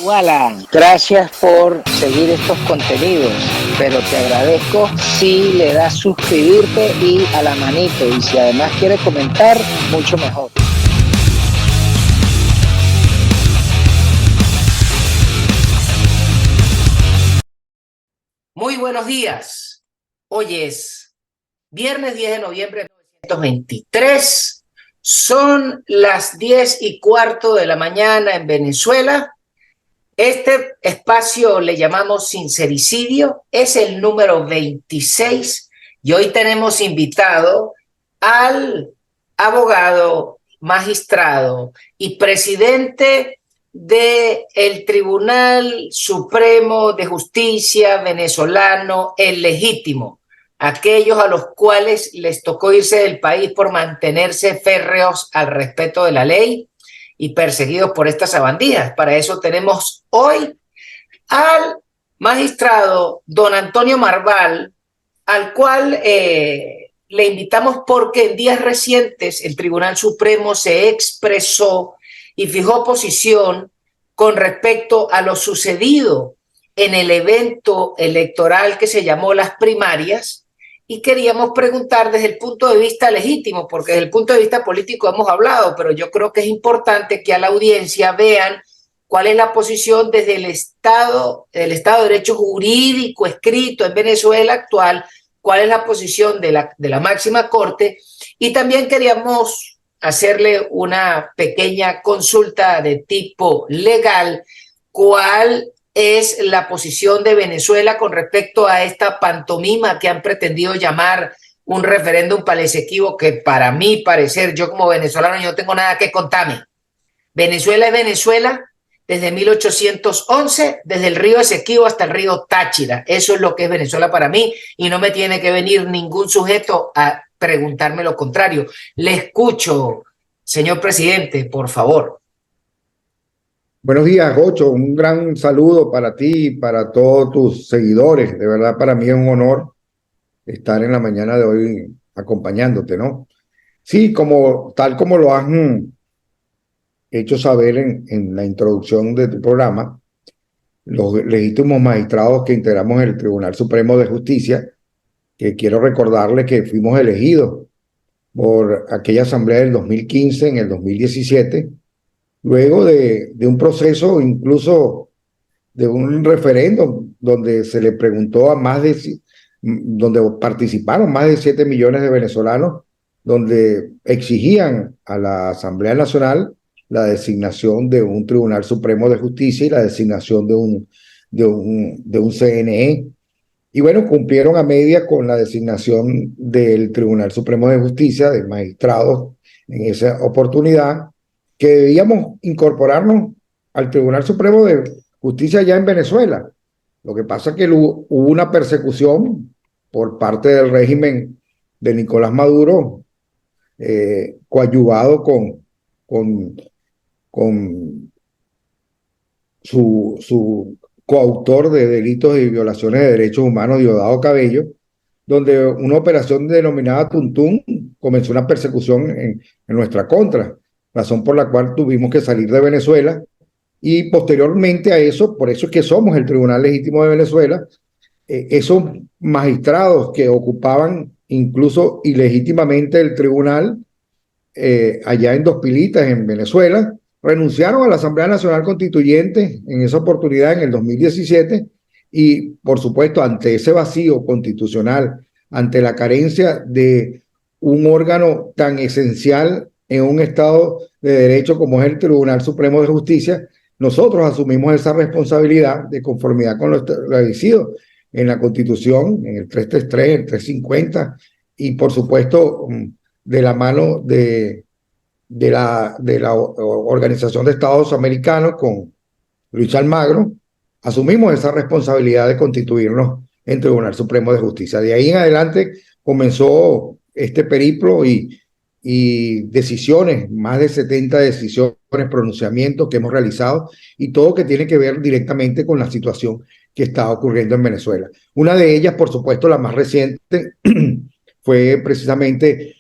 Alan, gracias por seguir estos contenidos, pero te agradezco si le das suscribirte y a la manito, y si además quieres comentar, mucho mejor. Muy buenos días. Hoy es viernes 10 de noviembre de 1923. Son las 10:15 de la mañana en Venezuela. Este espacio le llamamos Sincericidio, es el número 26 y hoy tenemos invitado al abogado, magistrado y presidente del Tribunal Supremo de Justicia venezolano, el legítimo, aquellos a los cuales les tocó irse del país por mantenerse férreos al respeto de la ley y perseguidos por estas sabandías. Para eso tenemos hoy al magistrado don Antonio Marval, al cual le invitamos porque en días recientes el Tribunal Supremo se expresó y fijó posición con respecto a lo sucedido en el evento electoral que se llamó las primarias, y queríamos preguntar desde el punto de vista legítimo, porque desde el punto de vista político hemos hablado, pero yo creo que es importante que a la audiencia vean cuál es la posición desde el Estado de Derecho jurídico escrito en Venezuela actual, cuál es la posición de la máxima corte, y también queríamos hacerle una pequeña consulta de tipo legal, cuál es la posición de Venezuela con respecto a esta pantomima que han pretendido llamar un referéndum para el Esequibo, que para mí parecer, yo como venezolano, yo no tengo nada que contarme. Venezuela es Venezuela desde 1811, desde el río Esequibo hasta el río Táchira. Eso es lo que es Venezuela para mí, y no me tiene que venir ningún sujeto a preguntarme lo contrario. Le escucho, señor presidente, por favor. Buenos días, Gocho. Un gran saludo para ti y para todos tus seguidores. De verdad, para mí es un honor estar en la mañana de hoy acompañándote, ¿no? Sí, tal como lo has hecho saber en la introducción de tu programa, los legítimos magistrados que integramos el Tribunal Supremo de Justicia, que quiero recordarles que fuimos elegidos por aquella asamblea del 2015 en el 2017, luego de un proceso, incluso de un referéndum, donde se le preguntó donde participaron más de 7 millones de venezolanos, donde exigían a la Asamblea Nacional la designación de un Tribunal Supremo de Justicia y la designación de un CNE. Y bueno, cumplieron a media con la designación del Tribunal Supremo de Justicia, de magistrados en esa oportunidad, que debíamos incorporarnos al Tribunal Supremo de Justicia ya en Venezuela. Lo que pasa es que hubo una persecución por parte del régimen de Nicolás Maduro, coadyuvado con su coautor de delitos y violaciones de derechos humanos, Diosdado Cabello, donde una operación denominada Tuntún comenzó una persecución en nuestra contra, razón por la cual tuvimos que salir de Venezuela. Y posteriormente a eso, por eso es que somos el Tribunal Legítimo de Venezuela, esos magistrados que ocupaban incluso ilegítimamente el tribunal allá en Dos Pilitas, en Venezuela, renunciaron a la Asamblea Nacional Constituyente en esa oportunidad en el 2017, y por supuesto ante ese vacío constitucional, ante la carencia de un órgano tan esencial en un Estado de Derecho como es el Tribunal Supremo de Justicia, nosotros asumimos esa responsabilidad de conformidad con lo establecido en la Constitución, en el 333, el 350, y por supuesto de la mano de la Organización de Estados Americanos con Luis Almagro, asumimos esa responsabilidad de constituirnos en Tribunal Supremo de Justicia. De ahí en adelante comenzó este periplo y decisiones, más de 70 decisiones, pronunciamientos que hemos realizado, y todo que tiene que ver directamente con la situación que está ocurriendo en Venezuela. Una de ellas, por supuesto, la más reciente, fue precisamente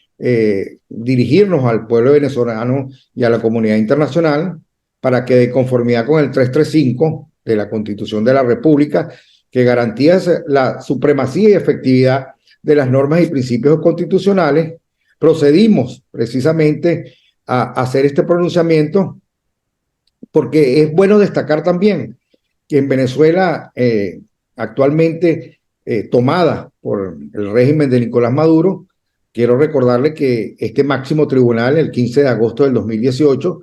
dirigirnos al pueblo venezolano y a la comunidad internacional para que, de conformidad con el 335 de la Constitución de la República, que garantía la supremacía y efectividad de las normas y principios constitucionales, procedimos precisamente a hacer este pronunciamiento, porque es bueno destacar también que en Venezuela, actualmente tomada por el régimen de Nicolás Maduro, quiero recordarle que este máximo tribunal, el 15 de agosto del 2018,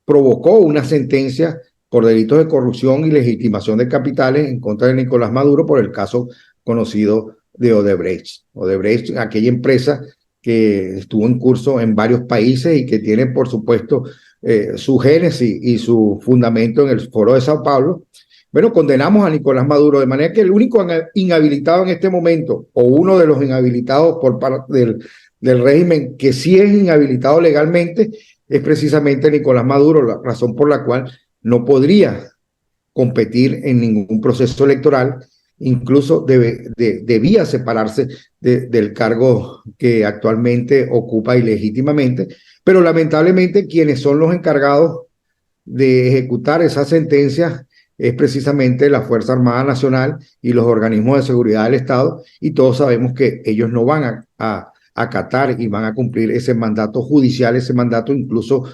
provocó una sentencia por delitos de corrupción y legitimación de capitales en contra de Nicolás Maduro por el caso conocido de Odebrecht. Odebrecht, aquella empresa que estuvo en curso en varios países y que tiene, por supuesto, su génesis y su fundamento en el Foro de Sao Paulo. Bueno, condenamos a Nicolás Maduro, de manera que el único inhabilitado en este momento, o uno de los inhabilitados por parte del régimen, que sí es inhabilitado legalmente, es precisamente Nicolás Maduro, la razón por la cual no podría competir en ningún proceso electoral, incluso debía separarse del cargo que actualmente ocupa ilegítimamente, pero lamentablemente quienes son los encargados de ejecutar esas sentencias es precisamente la Fuerza Armada Nacional y los organismos de seguridad del Estado, y todos sabemos que ellos no van a acatar y van a cumplir ese mandato judicial, ese mandato incluso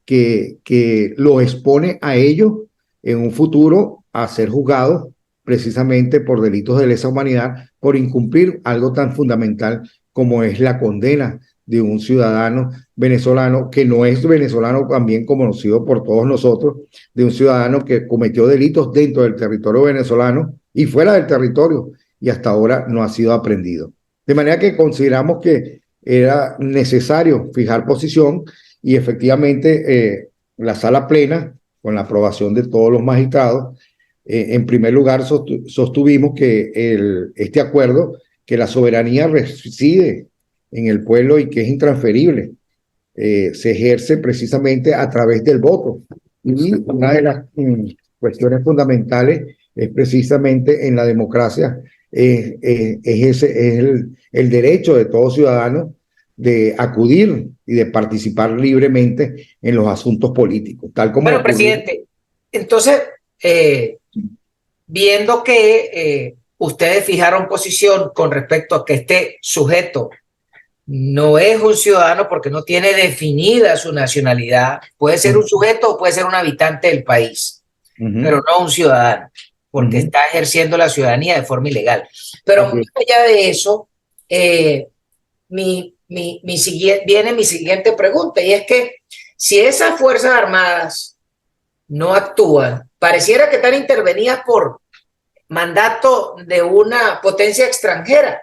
que lo expone a ellos en un futuro a ser juzgados precisamente por delitos de lesa humanidad, por incumplir algo tan fundamental como es la condena de un ciudadano venezolano, que no es venezolano, también conocido por todos nosotros, de un ciudadano que cometió delitos dentro del territorio venezolano y fuera del territorio, y hasta ahora no ha sido aprehendido. De manera que consideramos que era necesario fijar posición, y efectivamente la sala plena, con la aprobación de todos los magistrados, en primer lugar sostuvimos que este acuerdo, que la soberanía reside en el pueblo y que es intransferible, se ejerce precisamente a través del voto. Y una de las cuestiones fundamentales es precisamente en la democracia, es el derecho de todo ciudadano de acudir y de participar libremente en los asuntos políticos, tal como Bueno, presidente, entonces, viendo que ustedes fijaron posición con respecto a que este sujeto no es un ciudadano porque no tiene definida su nacionalidad, puede ser un sujeto o puede ser un habitante del país, pero no un ciudadano, porque está ejerciendo la ciudadanía de forma ilegal. Pero más allá de eso, viene mi siguiente pregunta, y es que si esas Fuerzas Armadas no actúan, pareciera que están intervenidas por mandato de una potencia extranjera,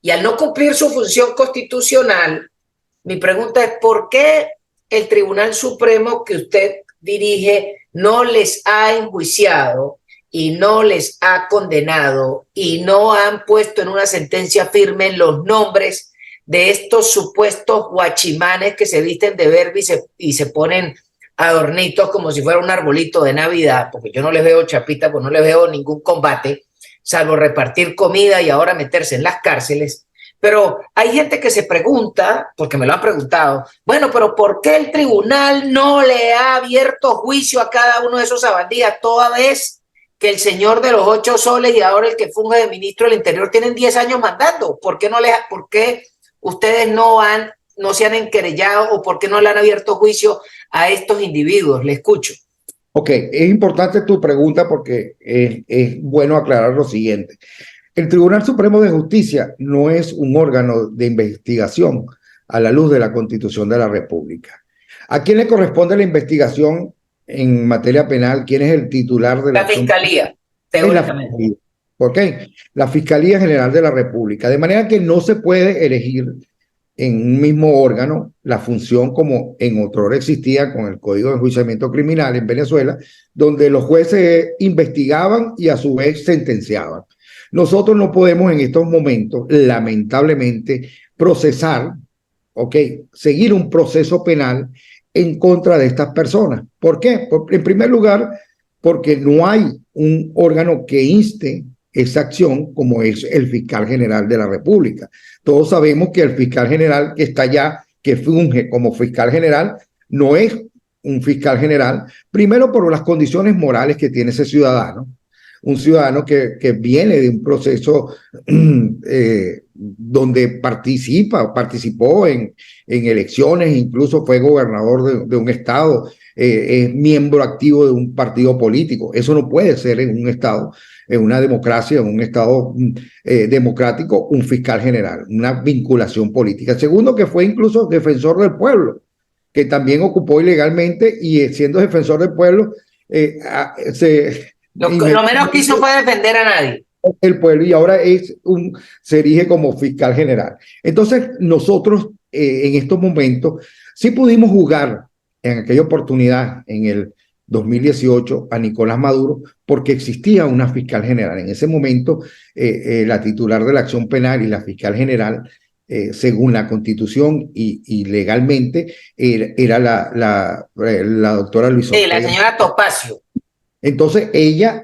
y al no cumplir su función constitucional, mi pregunta es: ¿por qué el Tribunal Supremo que usted dirige no les ha enjuiciado y no les ha condenado y no han puesto en una sentencia firme los nombres de estos supuestos guachimanes que se visten de verde y se ponen adornitos como si fuera un arbolito de Navidad? Porque yo no les veo chapita, pues no les veo ningún combate, salvo repartir comida y ahora meterse en las cárceles. Pero hay gente que se pregunta, porque me lo han preguntado, bueno, pero ¿por qué el tribunal no le ha abierto juicio a cada uno de esos sabandías, toda vez que el señor de los 8 soles y ahora el que funge de ministro del Interior tienen 10 años mandando? ¿Por qué ustedes no se han enquerellado, o por qué no le han abierto juicio a estos individuos? Le escucho. Ok, es importante tu pregunta porque es bueno aclarar lo siguiente. El Tribunal Supremo de Justicia no es un órgano de investigación a la luz de la Constitución de la República. ¿A quién le corresponde la investigación en materia penal? ¿Quién es el titular de la Fiscalía? Teóricamente. ¿Ok? La Fiscalía General de la República. De manera que no se puede elegir en un mismo órgano la función como en otrora existía con el Código de Enjuiciamiento Criminal en Venezuela, donde los jueces investigaban y a su vez sentenciaban. Nosotros no podemos en estos momentos, lamentablemente, seguir un proceso penal en contra de estas personas. ¿Por qué? En primer lugar, porque no hay un órgano que inste esa acción como es el fiscal general de la República. Todos sabemos que el fiscal general que está allá, que funge como fiscal general, no es un fiscal general, primero por las condiciones morales que tiene ese ciudadano, un ciudadano que viene de un proceso donde participó en elecciones, incluso fue gobernador de un estado, es miembro activo de un partido político. Eso no puede ser en un estado, en una democracia, en un estado democrático, un fiscal general, una vinculación política. Segundo, que fue incluso defensor del pueblo, que también ocupó ilegalmente y siendo defensor del pueblo, lo menos que hizo fue defender a nadie. El pueblo, y ahora se erige como fiscal general. Entonces, nosotros en estos momentos sí pudimos juzgar en aquella oportunidad, en el 2018, a Nicolás Maduro, porque existía una fiscal general. En ese momento, la titular de la acción penal y la fiscal general, según la Constitución y legalmente, era la doctora Luis Ortega. Sí, la señora Topacio. Entonces, ella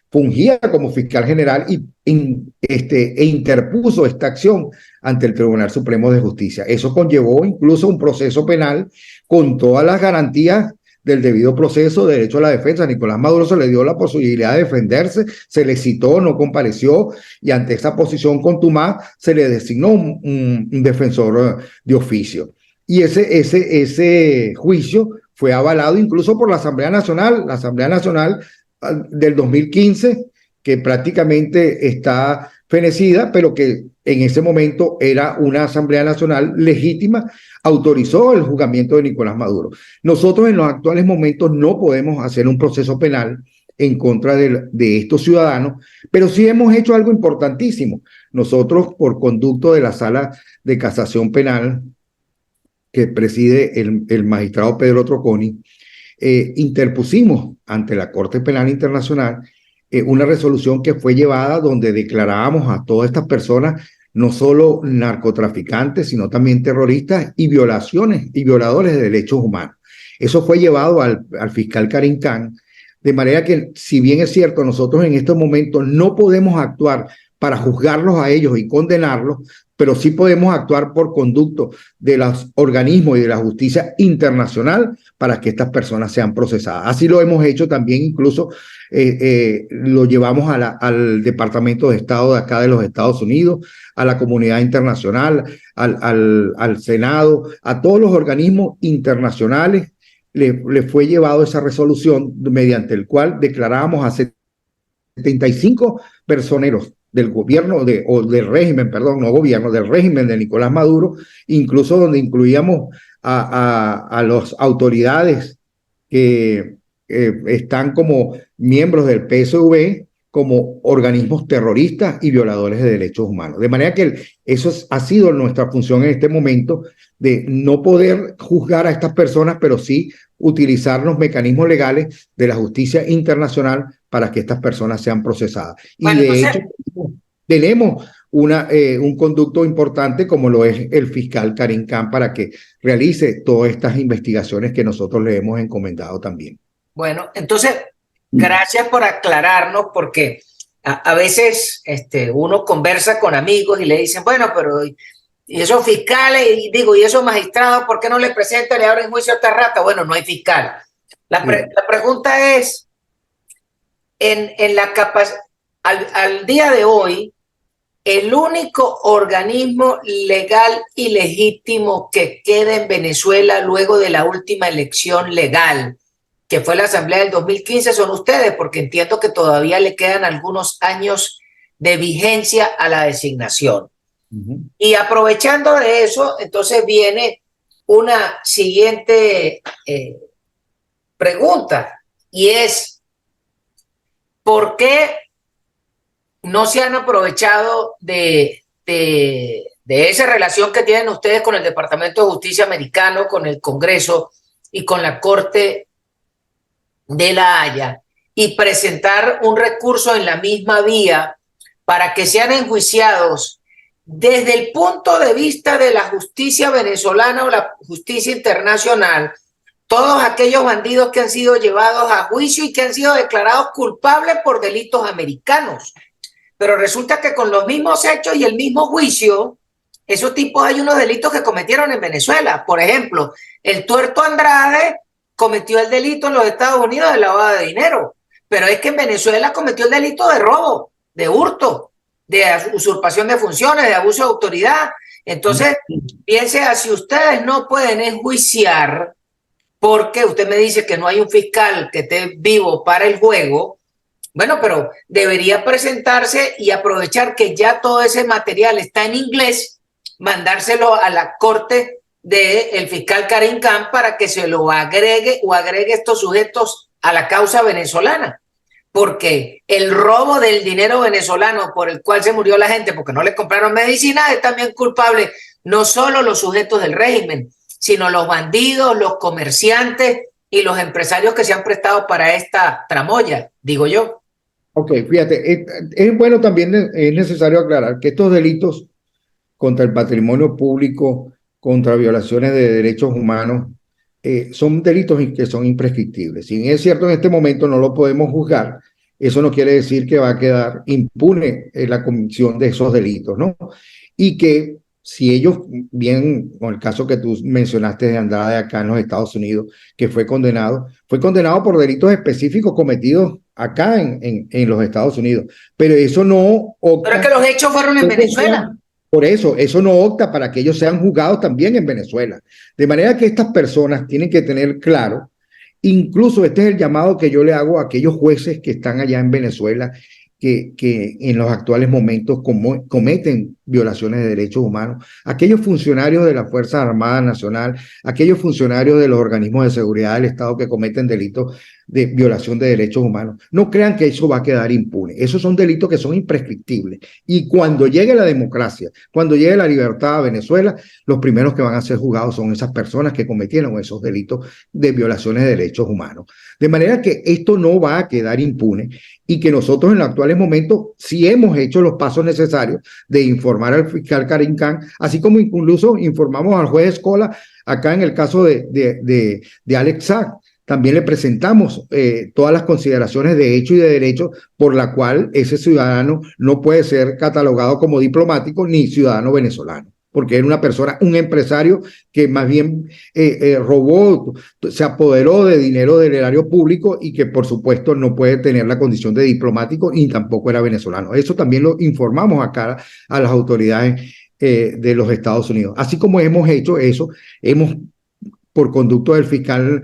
fungía como fiscal general e interpuso esta acción ante el Tribunal Supremo de Justicia. Eso conllevó incluso un proceso penal con todas las garantías del debido proceso, derecho a la defensa. A Nicolás Maduro se le dio la posibilidad de defenderse, se le citó, no compareció, y ante esa posición contumaz se le designó un defensor de oficio. Y ese juicio fue avalado incluso por la Asamblea Nacional del 2015, que prácticamente está fenecida, pero que en ese momento era una Asamblea Nacional legítima, autorizó el juzgamiento de Nicolás Maduro. Nosotros en los actuales momentos no podemos hacer un proceso penal en contra de estos ciudadanos, pero sí hemos hecho algo importantísimo. Nosotros, por conducto de la Sala de Casación Penal, que preside el magistrado Pedro Trocconi, interpusimos ante la Corte Penal Internacional una resolución que fue llevada donde declarábamos a todas estas personas no solo narcotraficantes, sino también terroristas y violadores de derechos humanos. Eso fue llevado al fiscal Karim Khan, de manera que, si bien es cierto, nosotros en estos momentos no podemos actuar para juzgarlos a ellos y condenarlos, pero sí podemos actuar por conducto de los organismos y de la justicia internacional para que estas personas sean procesadas. Así lo hemos hecho también, incluso lo llevamos al Departamento de Estado de acá de los Estados Unidos, a la comunidad internacional, al Senado, a todos los organismos internacionales. Le fue llevado esa resolución mediante el cual declarábamos a 75 personeros del gobierno del régimen, perdón, no gobierno, del régimen de Nicolás Maduro, incluso donde incluíamos a las autoridades que están como miembros del PSV, como organismos terroristas y violadores de derechos humanos. De manera que eso ha sido nuestra función en este momento, de no poder juzgar a estas personas, pero sí utilizar los mecanismos legales de la justicia internacional para que estas personas sean procesadas. Bueno, y de hecho, tenemos un conducto importante como lo es el fiscal Karim Khan para que realice todas estas investigaciones que nosotros le hemos encomendado también. Bueno, entonces, gracias por aclararnos, porque a veces uno conversa con amigos y le dicen, bueno, pero y esos fiscales, y esos magistrados, ¿por qué no le presentan y abren juicio a esta rata? Bueno, no hay fiscal. La pregunta es, al día de hoy, el único organismo legal y legítimo que queda en Venezuela luego de la última elección legal, que fue la Asamblea del 2015, son ustedes, porque entiendo que todavía le quedan algunos años de vigencia a la designación. Y aprovechando de eso, entonces viene una siguiente pregunta, y es, ¿por qué no se han aprovechado de esa relación que tienen ustedes con el Departamento de Justicia americano, con el Congreso y con la Corte de La Haya, y presentar un recurso en la misma vía para que sean enjuiciados desde el punto de vista de la justicia venezolana o la justicia internacional, todos aquellos bandidos que han sido llevados a juicio y que han sido declarados culpables por delitos americanos? Pero resulta que con los mismos hechos y el mismo juicio, esos tipos hay unos delitos que cometieron en Venezuela. Por ejemplo, el Tuerto Andrade cometió el delito en los Estados Unidos de lavado de dinero, pero es que en Venezuela cometió el delito de robo, de hurto, de usurpación de funciones, de abuso de autoridad. Entonces, piense, si ustedes no pueden enjuiciar, porque usted me dice que no hay un fiscal que esté vivo para el juego, bueno, pero debería presentarse y aprovechar que ya todo ese material está en inglés, mandárselo a la corte del fiscal Karim Khan para que se lo agregue o agregue estos sujetos a la causa venezolana. Porque el robo del dinero venezolano por el cual se murió la gente porque no le compraron medicina es también culpable no solo los sujetos del régimen, sino los bandidos, los comerciantes y los empresarios que se han prestado para esta tramoya, digo yo. Ok, fíjate, es bueno también, es necesario aclarar que estos delitos contra el patrimonio público, contra violaciones de derechos humanos, son delitos que son imprescriptibles. Si bien es cierto en este momento no lo podemos juzgar, eso no quiere decir que va a quedar impune la comisión de esos delitos, ¿no? Y que si ellos, bien, con el caso que tú mencionaste de Andrade acá en los Estados Unidos, que fue condenado por delitos específicos cometidos acá en los Estados Unidos, pero eso no opta. Pero es que los hechos fueron en Venezuela. Por eso no opta para que ellos sean juzgados también en Venezuela. De manera que estas personas tienen que tener claro, incluso este es el llamado que yo le hago a aquellos jueces que están allá en Venezuela, que en los actuales momentos cometen violaciones de derechos humanos, aquellos funcionarios de la Fuerza Armada Nacional, aquellos funcionarios de los organismos de seguridad del Estado que cometen delitos de violación de derechos humanos. No crean que eso va a quedar impune. Esos son delitos que son imprescriptibles. Y cuando llegue la democracia, cuando llegue la libertad a Venezuela, los primeros que van a ser juzgados son esas personas que cometieron esos delitos de violaciones de derechos humanos. De manera que esto no va a quedar impune y que nosotros en los actuales momentos sí hemos hecho los pasos necesarios de informar al fiscal Karim Khan, así como incluso informamos al juez Escola acá en el caso de Alex Saab. También le presentamos todas las consideraciones de hecho y de derecho por la cual ese ciudadano no puede ser catalogado como diplomático ni ciudadano venezolano, porque era una persona, un empresario que más bien robó, se apoderó de dinero del erario público y que por supuesto no puede tener la condición de diplomático ni tampoco era venezolano. Eso también lo informamos acá a las autoridades de los Estados Unidos. Así como hemos hecho eso, por conducto del fiscal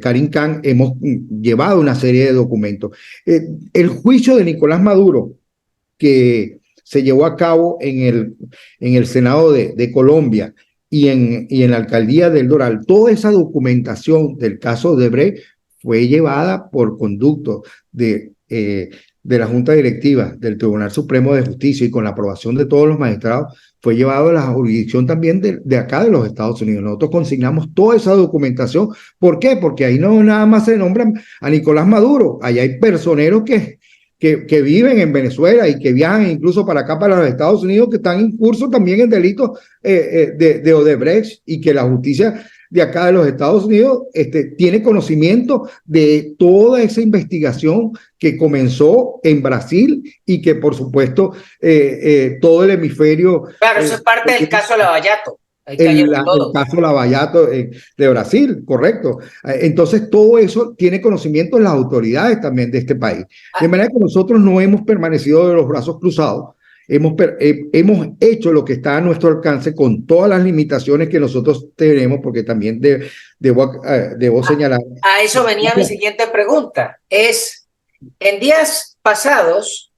Karim Khan, hemos llevado una serie de documentos. El juicio de Nicolás Maduro, que se llevó a cabo en el Senado de Colombia y en la alcaldía del Doral, toda esa documentación del caso de Odebrecht fue llevada por conducto de la Junta Directiva del Tribunal Supremo de Justicia y con la aprobación de todos los magistrados, fue llevado a la jurisdicción también de acá de los Estados Unidos. Nosotros consignamos toda esa documentación. ¿Por qué? Porque ahí no nada más se nombran a Nicolás Maduro, ahí hay personeros que viven en Venezuela y que viajan incluso para acá, para los Estados Unidos, que están en curso también en delitos de Odebrecht y que la justicia de acá de los Estados Unidos tiene conocimiento de toda esa investigación que comenzó en Brasil y que por supuesto todo el hemisferio... Claro, eso es parte del caso Lavallato. El caso Lavallato de Brasil, correcto. Entonces todo eso tiene conocimiento en las autoridades también de este país. De manera que nosotros no hemos permanecido de los brazos cruzados. Hemos hecho lo que está a nuestro alcance con todas las limitaciones que nosotros tenemos, porque también debo señalar. A eso venía mi siguiente pregunta. En días pasados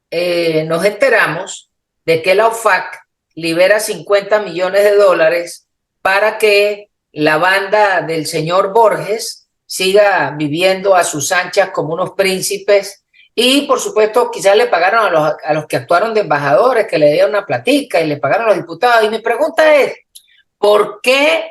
nos enteramos de que la OFAC libera $50 millones para que la banda del señor Borges siga viviendo a sus anchas como unos príncipes. Y, por supuesto, quizás le pagaron a los que actuaron de embajadores, que le dieron una platica y le pagaron a los diputados. Y mi pregunta es, ¿por qué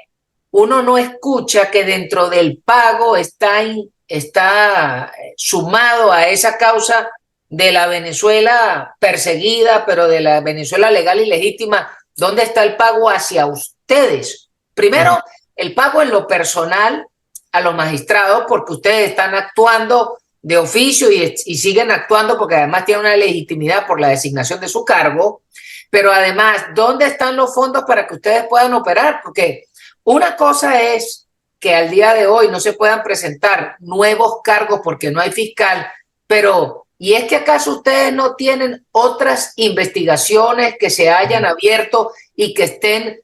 uno no escucha que dentro del pago está sumado a esa causa de la Venezuela perseguida, pero de la Venezuela legal y legítima? ¿Dónde está el pago hacia ustedes? Primero, el pago en lo personal a los magistrados, porque ustedes están actuando de oficio y siguen actuando porque además tienen una legitimidad por la designación de su cargo, pero además, ¿dónde están los fondos para que ustedes puedan operar? Porque una cosa es que al día de hoy no se puedan presentar nuevos cargos porque no hay fiscal, pero ¿y es que acaso ustedes no tienen otras investigaciones que se hayan abierto y que estén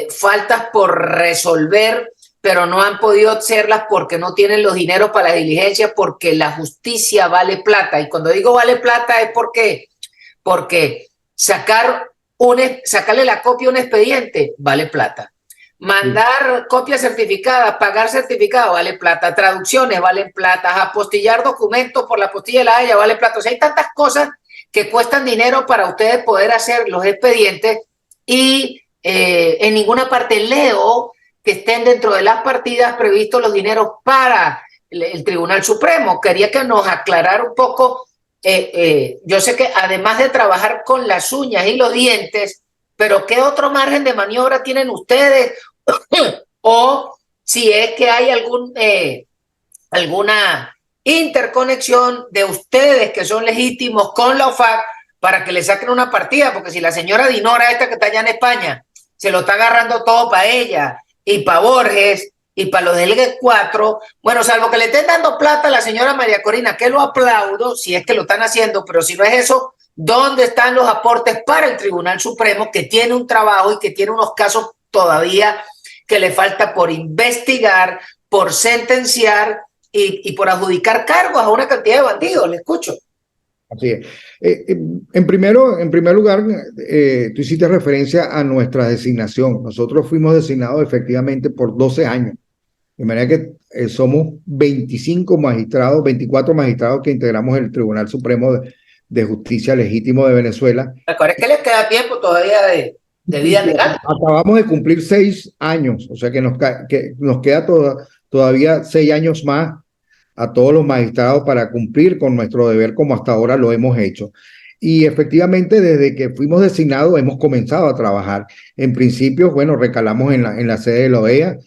faltas por resolver, pero no han podido hacerlas porque no tienen los dineros para la diligencia, porque la justicia vale plata? Y cuando digo vale plata es porque sacarle la copia a un expediente vale plata. Mandar copias certificadas, pagar certificado vale plata, traducciones valen plata, apostillar documentos por la apostilla de la Haya vale plata. O sea, hay tantas cosas que cuestan dinero para ustedes poder hacer los expedientes y en ninguna parte leo que estén dentro de las partidas previstos los dineros para el Tribunal Supremo. Quería que nos aclarara un poco. Yo sé que además de trabajar con las uñas y los dientes, pero ¿qué otro margen de maniobra tienen ustedes? O si es que hay alguna interconexión de ustedes que son legítimos con la OFAC para que le saquen una partida, porque si la señora Dinora, esta que está allá en España, se lo está agarrando todo para ella y para Borges y para los del G4, bueno, salvo que le estén dando plata a la señora María Corina, que lo aplaudo si es que lo están haciendo, pero si no es eso, ¿dónde están los aportes para el Tribunal Supremo, que tiene un trabajo y que tiene unos casos todavía que le falta por investigar, por sentenciar y por adjudicar cargos a una cantidad de bandidos? Le escucho. Así es. En primer lugar, tú hiciste referencia a nuestra designación. Nosotros fuimos designados efectivamente por 12 años. De manera que somos 25 magistrados, 24 magistrados que integramos el Tribunal Supremo de Justicia Legítimo de Venezuela. Recuerda que les queda tiempo todavía de vida legal. Acabamos de cumplir 6 años, o sea que nos queda todavía 6 años más a todos los magistrados para cumplir con nuestro deber como hasta ahora lo hemos hecho. Y efectivamente, desde que fuimos designados, hemos comenzado a trabajar. En principio, bueno, recalamos en la sede de la OEA.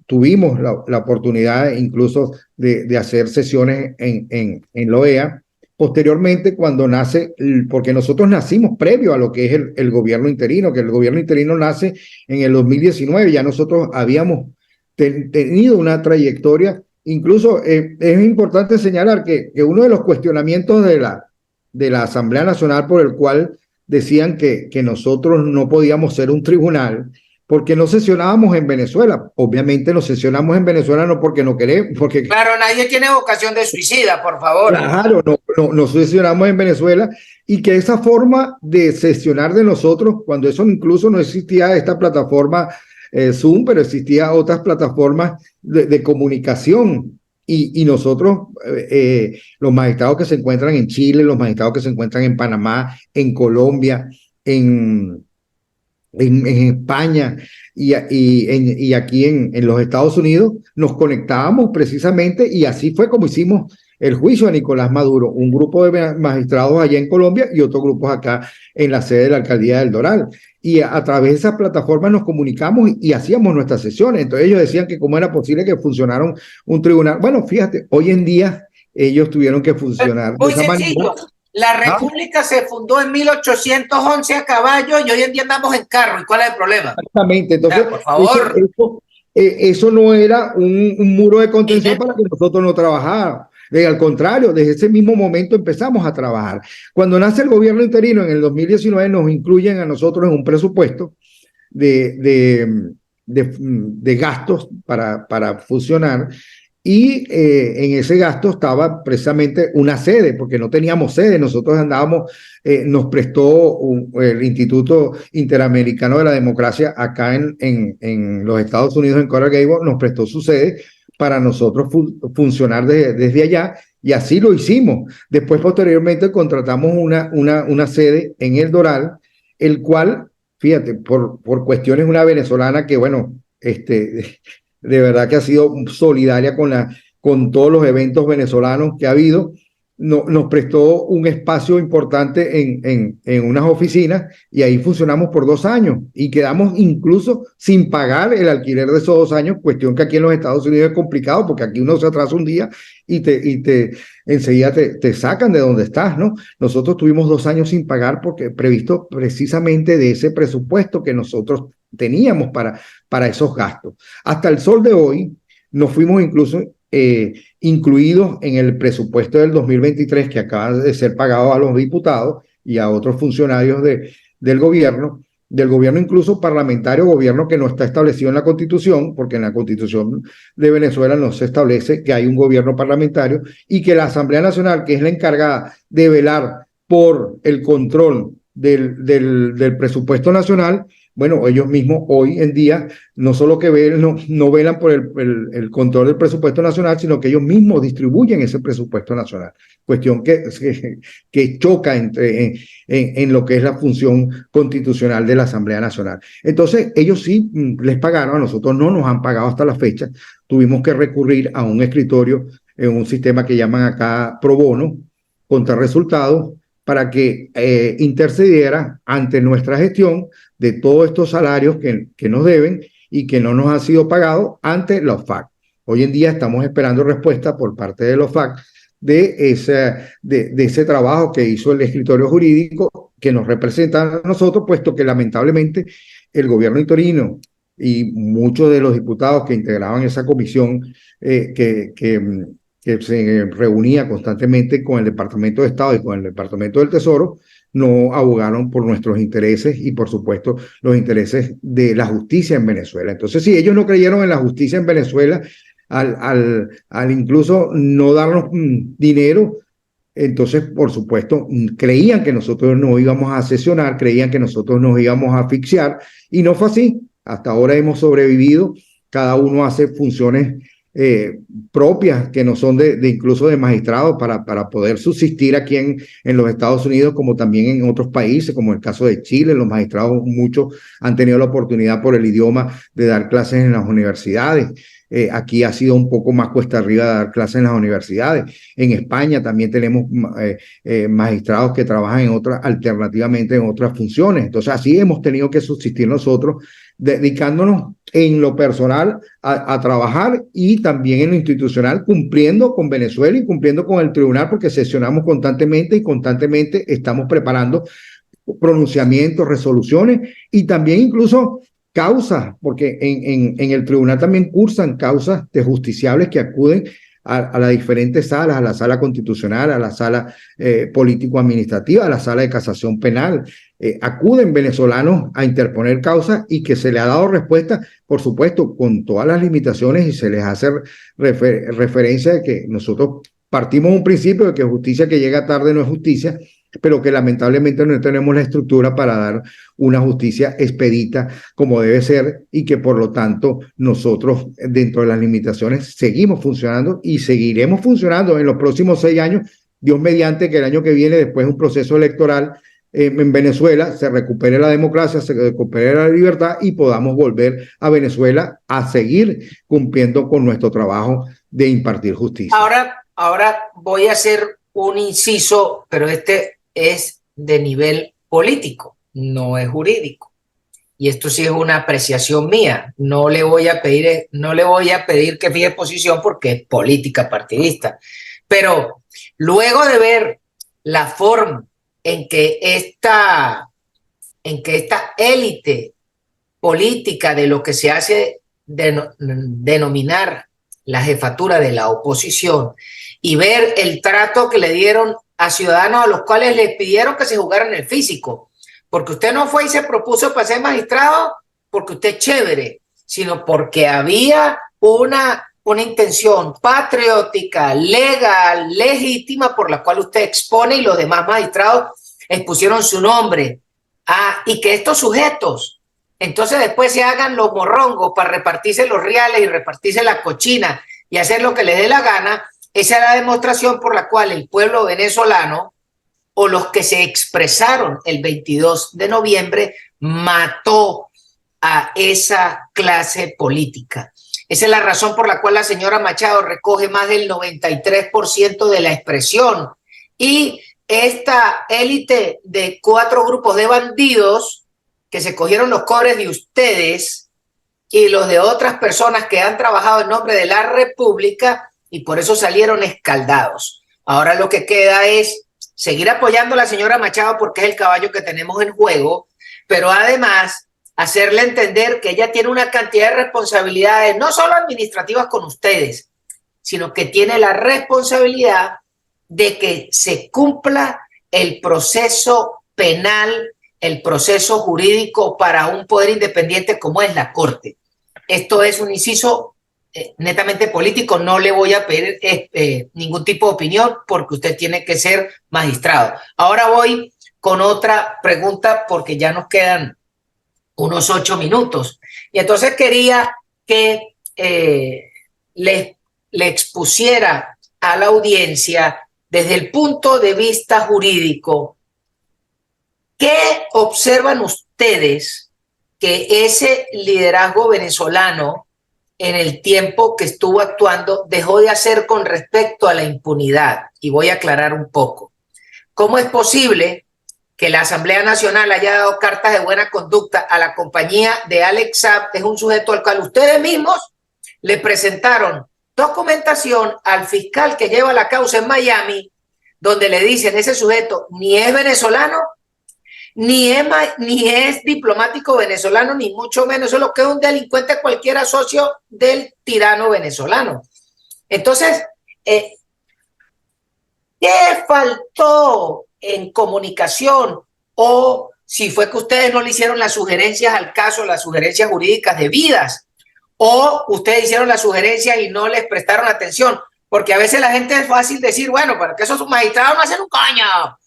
Tuvimos la oportunidad incluso de hacer sesiones en la OEA. Posteriormente, cuando nace, porque nosotros nacimos previo a lo que es el gobierno interino, que el gobierno interino nace en el 2019, ya nosotros habíamos tenido una trayectoria. Incluso es importante señalar que uno de los cuestionamientos de la Asamblea Nacional por el cual decían que nosotros no podíamos ser un tribunal porque no sesionábamos en Venezuela. Obviamente no sesionamos en Venezuela no porque no queremos, porque... Claro, nadie tiene vocación de suicida, por favor. Claro, no sesionamos en Venezuela, y que esa forma de sesionar de nosotros, cuando eso incluso no existía esta plataforma Zoom, pero existía otras plataformas de comunicación, y nosotros, los magistrados que se encuentran en Chile, los magistrados que se encuentran en Panamá, en Colombia, en España y aquí en los Estados Unidos, nos conectábamos precisamente, y así fue como hicimos el juicio a Nicolás Maduro, un grupo de magistrados allá en Colombia y otros grupos acá en la sede de la Alcaldía del Doral. Y a través de esas plataformas nos comunicamos y hacíamos nuestras sesiones. Entonces ellos decían que cómo era posible que funcionara un tribunal. Bueno, fíjate, hoy en día ellos tuvieron que funcionar muy de esa sencillo. Manera. La República se fundó en 1811 a caballo y hoy en día andamos en carro. ¿Y cuál es el problema? Exactamente. Entonces, por favor. Eso no era un muro de contención para que nosotros no trabajáramos. Al contrario, desde ese mismo momento empezamos a trabajar. Cuando nace el gobierno interino en el 2019, nos incluyen a nosotros en un presupuesto de gastos para funcionar, y en ese gasto estaba precisamente una sede, porque no teníamos sede. Nosotros andábamos, nos prestó el Instituto Interamericano de la Democracia acá en los Estados Unidos, en Coral Gables, nos prestó su sede para nosotros funcionar desde allá, y así lo hicimos. Después, posteriormente, contratamos una sede en El Doral, el cual, fíjate, por cuestiones, una venezolana que, bueno, de verdad que ha sido solidaria con todos los eventos venezolanos que ha habido, nos prestó un espacio importante en unas oficinas, y ahí funcionamos por 2 años y quedamos incluso sin pagar el alquiler de esos 2 años, cuestión que aquí en los Estados Unidos es complicado, porque aquí uno se atrasa un día y enseguida te sacan de donde estás, ¿no? Nosotros tuvimos 2 años sin pagar porque previsto precisamente de ese presupuesto que nosotros teníamos para esos gastos. Hasta el sol de hoy, no fuimos incluso incluidos en el presupuesto del 2023 que acaba de ser pagado a los diputados y a otros funcionarios del gobierno incluso parlamentario, gobierno que no está establecido en la Constitución, porque en la Constitución de Venezuela no se establece que hay un gobierno parlamentario y que la Asamblea Nacional, que es la encargada de velar por el control del presupuesto nacional, bueno, ellos mismos hoy en día no solo que no velan por el control del presupuesto nacional, sino que ellos mismos distribuyen ese presupuesto nacional. Cuestión que choca en lo que es la función constitucional de la Asamblea Nacional. Entonces, ellos sí les pagaron, a nosotros no nos han pagado hasta la fecha. Tuvimos que recurrir a un escritorio en un sistema que llaman acá pro bono, contra resultados, para que intercediera ante nuestra gestión de todos estos salarios que nos deben y que no nos han sido pagados ante los FAC. Hoy en día estamos esperando respuesta por parte de los FAC de ese trabajo que hizo el escritorio jurídico que nos representa a nosotros, puesto que lamentablemente el gobierno interino y muchos de los diputados que integraban esa comisión que se reunía constantemente con el Departamento de Estado y con el Departamento del Tesoro, no abogaron por nuestros intereses y, por supuesto, los intereses de la justicia en Venezuela. Entonces, si ellos no creyeron en la justicia en Venezuela, al incluso no darnos dinero, entonces, por supuesto, creían que nosotros nos íbamos a sesionar, creían que nosotros nos íbamos a asfixiar, y no fue así. Hasta ahora hemos sobrevivido, cada uno hace funciones propias que no son incluso de magistrados para poder subsistir aquí en los Estados Unidos, como también en otros países, como el caso de Chile. Los magistrados, muchos han tenido la oportunidad por el idioma de dar clases en las universidades. Aquí ha sido un poco más cuesta arriba dar clases en las universidades. En España también tenemos magistrados que trabajan alternativamente en otras funciones. Entonces, así hemos tenido que subsistir nosotros, dedicándonos en lo personal a trabajar y también en lo institucional, cumpliendo con Venezuela y cumpliendo con el tribunal, porque sesionamos constantemente y constantemente estamos preparando pronunciamientos, resoluciones y también incluso causas, porque en el tribunal también cursan causas de justiciables que acuden a las diferentes salas, a la sala constitucional, a la sala político-administrativa, a la sala de casación penal. Acuden venezolanos a interponer causas y que se le ha dado respuesta, por supuesto, con todas las limitaciones, y se les hace referencia de que nosotros partimos de un principio de que justicia que llega tarde no es justicia, pero que lamentablemente no tenemos la estructura para dar una justicia expedita como debe ser, y que por lo tanto nosotros, dentro de las limitaciones, seguimos funcionando y seguiremos funcionando en los próximos 6 años, Dios mediante, que el año que viene, después de un proceso electoral en Venezuela, se recupere la democracia, se recupere la libertad y podamos volver a Venezuela a seguir cumpliendo con nuestro trabajo de impartir justicia. Ahora voy a hacer un inciso, pero este es de nivel político, no es jurídico. Y esto sí es una apreciación mía. No le voy a pedir que fije posición porque es política partidista. Pero luego de ver la forma en que esta élite política de lo que se hace denominar la jefatura de la oposición, y ver el trato que le dieron a ciudadanos a los cuales les pidieron que se jugaran el físico, porque usted no fue y se propuso para ser magistrado porque usted es chévere, sino porque había una intención patriótica, legal, legítima, por la cual usted expone y los demás magistrados expusieron su nombre. Y que estos sujetos entonces después se hagan los morrongos para repartirse los reales y repartirse la cochina y hacer lo que les dé la gana. Esa es la demostración por la cual el pueblo venezolano, o los que se expresaron el 22 de noviembre, mató a esa clase política. Esa es la razón por la cual la señora Machado recoge más del 93% de la expresión. Y esta élite de 4 grupos de bandidos que se cogieron los cobres de ustedes y los de otras personas que han trabajado en nombre de la República, y por eso salieron escaldados. Ahora lo que queda es seguir apoyando a la señora Machado porque es el caballo que tenemos en juego, pero además hacerle entender que ella tiene una cantidad de responsabilidades, no solo administrativas con ustedes, sino que tiene la responsabilidad de que se cumpla el proceso penal, el proceso jurídico para un poder independiente como es la Corte. Esto es un inciso netamente político, no le voy a pedir ningún tipo de opinión porque usted tiene que ser magistrado. Ahora voy con otra pregunta porque ya nos quedan unos 8 minutos. Y entonces quería que le expusiera a la audiencia desde el punto de vista jurídico, ¿qué observan ustedes que ese liderazgo venezolano en el tiempo que estuvo actuando dejó de hacer con respecto a la impunidad? Y voy a aclarar un poco. ¿Cómo es posible que la Asamblea Nacional haya dado cartas de buena conducta a la compañía de Alex Saab, que es un sujeto al cual ustedes mismos le presentaron documentación al fiscal que lleva la causa en Miami, donde le dicen ese sujeto ni es venezolano, ni es diplomático venezolano, ni mucho menos, eso es lo que es un delincuente cualquiera socio del tirano venezolano? Entonces, ¿qué faltó en comunicación? O si fue que ustedes no le hicieron las sugerencias al caso, las sugerencias jurídicas debidas, o ustedes hicieron las sugerencias y no les prestaron atención, porque a veces la gente es fácil decir, bueno, pero que esos magistrados no hacen un coño.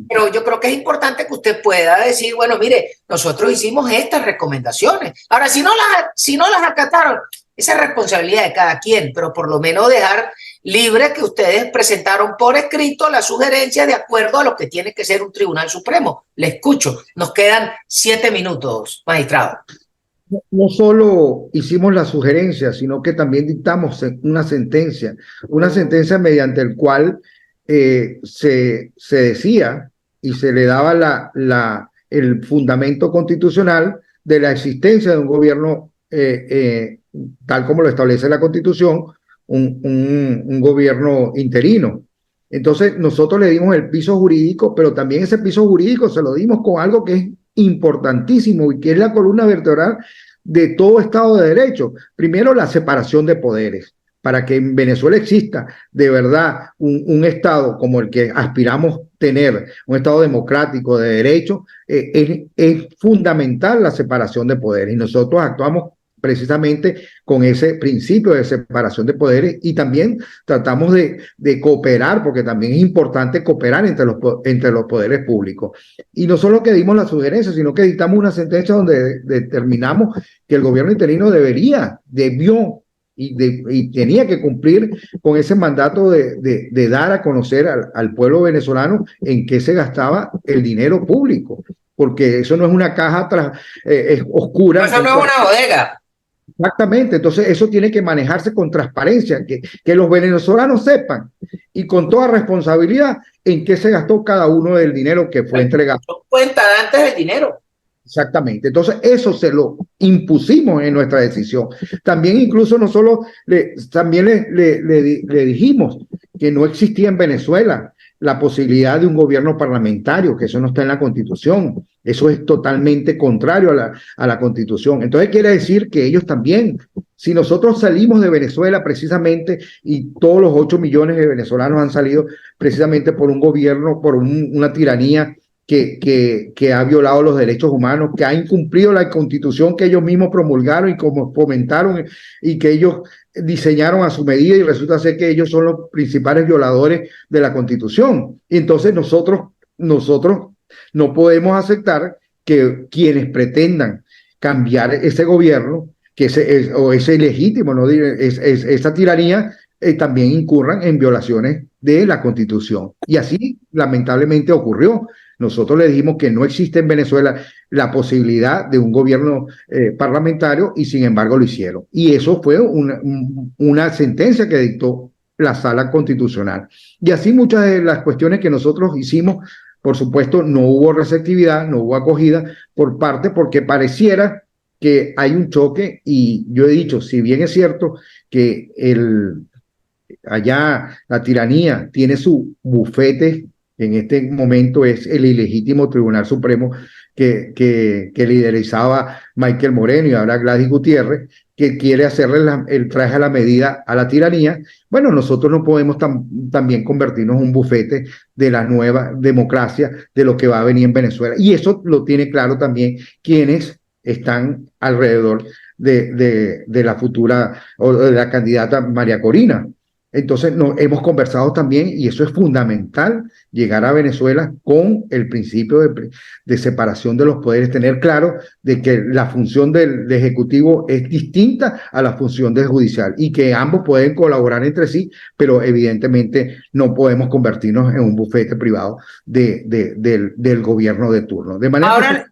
Pero yo creo que es importante que usted pueda decir, bueno, mire, nosotros hicimos estas recomendaciones. Ahora, si no las acataron, esa es responsabilidad de cada quien, pero por lo menos dejar libre que ustedes presentaron por escrito las sugerencias de acuerdo a lo que tiene que ser un tribunal supremo. Le escucho. Nos quedan 7 minutos, magistrado. No solo hicimos las sugerencias, sino que también dictamos una sentencia mediante la cual se decía y se le daba el fundamento constitucional de la existencia de un gobierno tal como lo establece la Constitución, un gobierno interino. Entonces nosotros le dimos el piso jurídico, pero también ese piso jurídico se lo dimos con algo que es importantísimo y que es la columna vertebral de todo Estado de Derecho. Primero, la separación de poderes. Para que en Venezuela exista de verdad un Estado como el que aspiramos tener, un Estado democrático de derecho, es fundamental la separación de poderes. Y nosotros actuamos precisamente con ese principio de separación de poderes y también tratamos de cooperar, porque también es importante cooperar entre los poderes públicos. Y no solo que dimos la sugerencia, sino que dictamos una sentencia donde determinamos que el gobierno interino debió y tenía que cumplir con ese mandato de dar a conocer al pueblo venezolano en qué se gastaba el dinero público, porque eso no es una caja oscura. Eso no es una bodega. Exactamente, entonces eso tiene que manejarse con transparencia, que los venezolanos sepan y con toda responsabilidad en qué se gastó cada uno del dinero que fue entregado. Son cuentas antes del dinero. Exactamente, entonces eso se lo impusimos en nuestra decisión. También incluso nosotros le dijimos que no existía en Venezuela la posibilidad de un gobierno parlamentario, que eso no está en la Constitución. Eso es totalmente contrario a la Constitución. Entonces quiere decir que ellos también, si nosotros salimos de Venezuela precisamente, y todos los 8 millones de venezolanos han salido precisamente por un gobierno, por una tiranía que ha violado los derechos humanos, que ha incumplido la Constitución que ellos mismos promulgaron y como fomentaron y que ellos diseñaron a su medida, y resulta ser que ellos son los principales violadores de la Constitución. Y entonces nosotros no podemos aceptar que quienes pretendan cambiar ese gobierno, que ese ilegítimo, ¿no? Esa tiranía, también incurran en violaciones de la Constitución. Y así lamentablemente ocurrió. Nosotros le dijimos que no existe en Venezuela la posibilidad de un gobierno parlamentario y sin embargo lo hicieron. Y eso fue una sentencia que dictó la Sala Constitucional. Y así muchas de las cuestiones que nosotros hicimos, por supuesto, no hubo receptividad, no hubo acogida porque pareciera que hay un choque. Y yo he dicho, si bien es cierto que allá la tiranía tiene su bufete, en este momento es el ilegítimo Tribunal Supremo, que liderizaba Michael Moreno y ahora Gladys Gutiérrez, que quiere hacerle el traje a la medida a la tiranía. Bueno, nosotros no podemos también convertirnos en un bufete de la nueva democracia, de lo que va a venir en Venezuela. Y eso lo tiene claro también quienes están alrededor de la futura o de la candidata María Corina. Entonces, hemos conversado también, y eso es fundamental, llegar a Venezuela con el principio de separación de los poderes, tener claro de que la función del Ejecutivo es distinta a la función del Judicial y que ambos pueden colaborar entre sí, pero evidentemente no podemos convertirnos en un bufete privado del gobierno de turno. De manera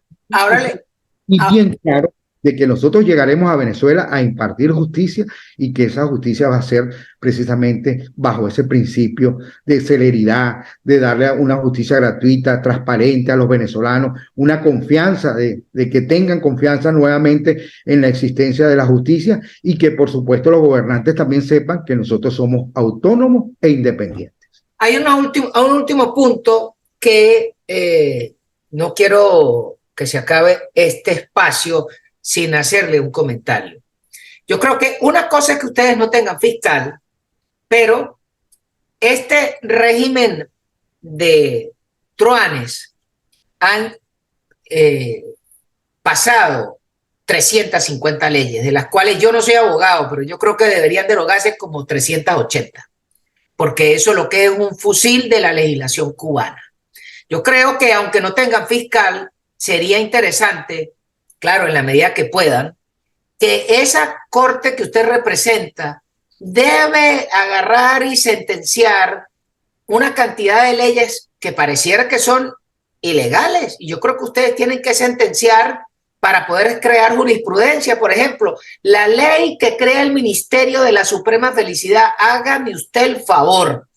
y bien claro de que nosotros llegaremos a Venezuela a impartir justicia y que esa justicia va a ser precisamente bajo ese principio de celeridad, de darle una justicia gratuita, transparente a los venezolanos, una confianza, de que tengan confianza nuevamente en la existencia de la justicia y que por supuesto los gobernantes también sepan que nosotros somos autónomos e independientes. Hay un último punto que no quiero que se acabe este espacio sin hacerle un comentario. Yo creo que una cosa es que ustedes no tengan fiscal, pero este régimen de truanes han pasado 350 leyes, de las cuales yo no soy abogado, pero yo creo que deberían derogarse como 380, porque eso es lo que es un fusil de la legislación cubana. Yo creo que aunque no tengan fiscal, sería interesante, claro, en la medida que puedan, que esa corte que usted representa debe agarrar y sentenciar una cantidad de leyes que pareciera que son ilegales. Y yo creo que ustedes tienen que sentenciar para poder crear jurisprudencia. Por ejemplo, la ley que crea el Ministerio de la Suprema Felicidad, hágame usted el favor.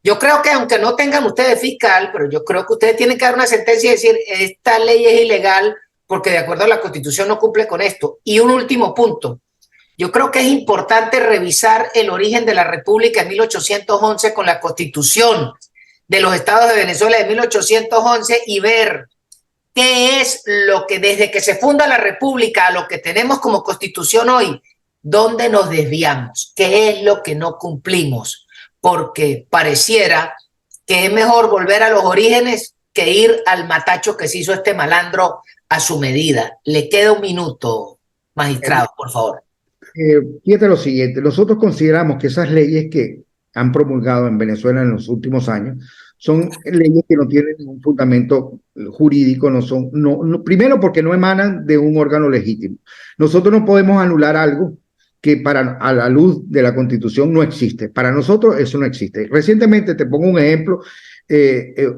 Yo creo que aunque no tengan ustedes fiscal, pero yo creo que ustedes tienen que dar una sentencia y decir, esta ley es ilegal porque de acuerdo a la Constitución no cumple con esto. Y un último punto. Yo creo que es importante revisar el origen de la República en 1811 con la Constitución de los Estados de Venezuela de 1811 y ver qué es lo que desde que se funda la República a lo que tenemos como Constitución hoy, dónde nos desviamos, qué es lo que no cumplimos, porque pareciera que es mejor volver a los orígenes que ir al matacho que se hizo este malandro a su medida. Le queda un minuto, magistrado, por favor. Fíjate lo siguiente, nosotros consideramos que esas leyes que han promulgado en Venezuela en los últimos años son leyes que no tienen ningún fundamento jurídico, primero porque no emanan de un órgano legítimo. Nosotros no podemos anular algo que a la luz de la Constitución no existe. Para nosotros eso no existe. Recientemente, te pongo un ejemplo,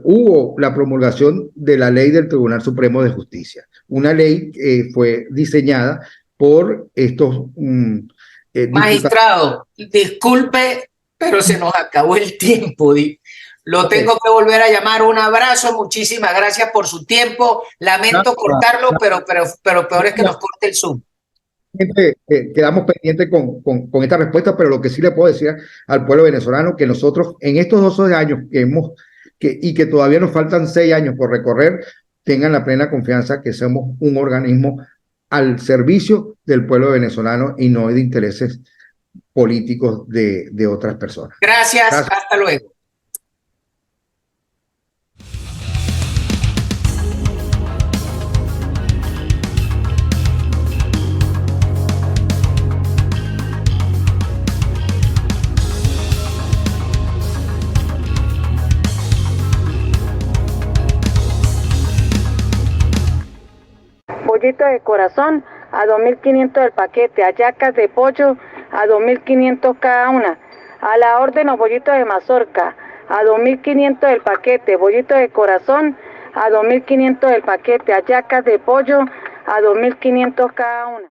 hubo la promulgación de la ley del Tribunal Supremo de Justicia, una ley que fue diseñada por estos magistrado, disculpe, pero se nos acabó el tiempo. Lo tengo que volver a llamar. Un abrazo, muchísimas gracias por su tiempo. Lamento cortarlo, pero peor es que nos corte el Zoom. Quedamos pendientes con esta respuesta, pero lo que sí le puedo decir al pueblo venezolano que nosotros en estos 12 años y que todavía nos faltan 6 años por recorrer, tengan la plena confianza que somos un organismo al servicio del pueblo venezolano y no de intereses políticos de otras personas. Gracias. Hasta luego. Bollito de corazón a 2.500 el paquete, hallacas de pollo a 2.500 cada una, a la orden los bollitos de mazorca a 2.500 el paquete, bollito de corazón a 2.500 el paquete, hallacas de pollo a 2.500 cada una.